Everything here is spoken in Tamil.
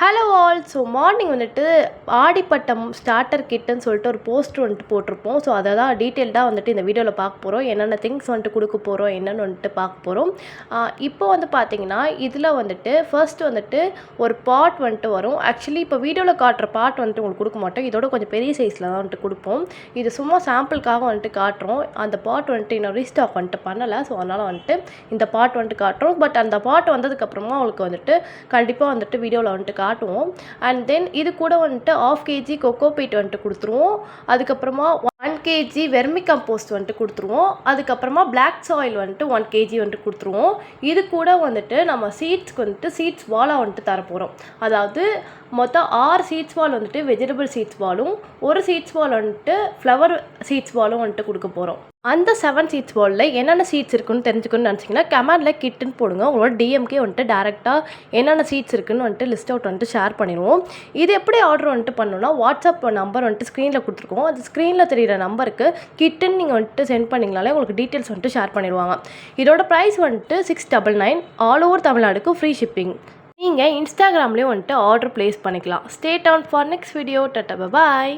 Hello all. ஸோ மார்னிங் வந்துட்டு ஆடிப்பட்டம் ஸ்டார்டர் கிட்டுன்னு சொல்லிட்டு ஒரு போஸ்ட் வந்துட்டு போட்டிருப்போம். ஸோ அதை தான் டீட்டெயில்டாக வந்துட்டு இந்த வீடியோவில் பார்க்க போகிறோம். என்னென்ன திங்ஸ் வந்துட்டு கொடுக்க போகிறோம், என்னென்னு வந்துட்டு பார்க்க போகிறோம். இப்போ வந்து பார்த்தீங்கன்னா இதில் வந்துட்டு ஃபர்ஸ்ட் வந்துட்டு ஒரு பாட் வந்துட்டு வரும். ஆக்சுவலி இப்போ வீடியோவில் காட்டுற பாட் வந்துட்டு உங்களுக்கு கொடுக்க மாட்டோம். இதோட கொஞ்சம் பெரிய சைஸில் தான் வந்துட்டு கொடுப்போம். இது சும்மா சாம்பிளுக்காக வந்துட்டு காட்டுறோம். அந்த பாட் வந்துட்டு இன்னும் ரீஸ்டாக் வந்துட்டு பண்ணலை. ஸோ அதனால் வந்துட்டு இந்த பாட் வந்துட்டு காட்டுறோம். பட் அந்த பாட் வந்ததுக்கப்புறமா அவங்களுக்கு வந்துட்டு கண்டிப்பாக வந்துட்டு வீடியோவில் வந்துட்டு காட்டுவோம். அண்ட் தென் இது கூட வந்துட்டு 1/2 kg கொக்கோபீட் வந்துட்டு கொடுத்துருவோம். அதுக்கப்புறமா 1 kg வெர்மி கம்போஸ்ட் வந்துட்டு கொடுத்துருவோம். அதுக்கப்புறமா பிளாக் சாயில் வந்துட்டு 1 kg வந்துட்டு கொடுத்துருவோம். இது கூட வந்துட்டு நம்ம சீட்ஸ்க்கு வந்துட்டு சீட்ஸ் பாலாக வந்துட்டு தரப்போகிறோம். அதாவது மொத்தம் 6 சீட்ஸ் பால் வந்துட்டு வெஜிடபிள் சீட்ஸ் பாலும், ஒரு சீட்ஸ் பால் வந்துட்டு ஃப்ளவர் சீட்ஸ் பாலும் வந்துட்டு கொடுக்க போகிறோம். அந்த 7 சீட்ஸ் பாலில் என்னென்ன சீட்ஸ் இருக்குன்னு தெரிஞ்சுக்கணும்னு நினச்சிங்கன்னா கமெண்டில் கிட்டுன்னு போடுங்க. உங்களோட டிஎம்கே வந்துட்டு டேரெக்டாக என்னென்ன சீட்ஸ் இருக்குன்னு வந்துட்டு லிஸ்ட் அவுட் வந்துட்டு ஷேர் பண்ணிடுவோம். இது எப்படி ஆர்டர் வந்துட்டு பண்ணணும்னா வாட்ஸ்அப் நம்பர் வந்துட்டு ஸ்க்ரீனில் கொடுத்துருக்கோம். அது ஸ்க்ரீனில் தெரிகிற நம்பருக்கு கிட்டுன்னு நீங்கள் வந்துட்டு சென்ட் பண்ணிங்கனாலே உங்களுக்கு டீட்டெயில்ஸ் வந்துட்டு ஷேர் பண்ணிடுவாங்க. இதோட ப்ரைஸ் வந்துட்டு 699. ஆல் ஓவர் தமிழ்நாடுக்கு ஃப்ரீ ஷிப்பிங். நீங்கள் இன்ஸ்டாகிராம்லேயும் வந்துட்டு ஆர்டர் ப்ளேஸ் பண்ணிக்கலாம். Stay tuned for next video. Tata bye bye.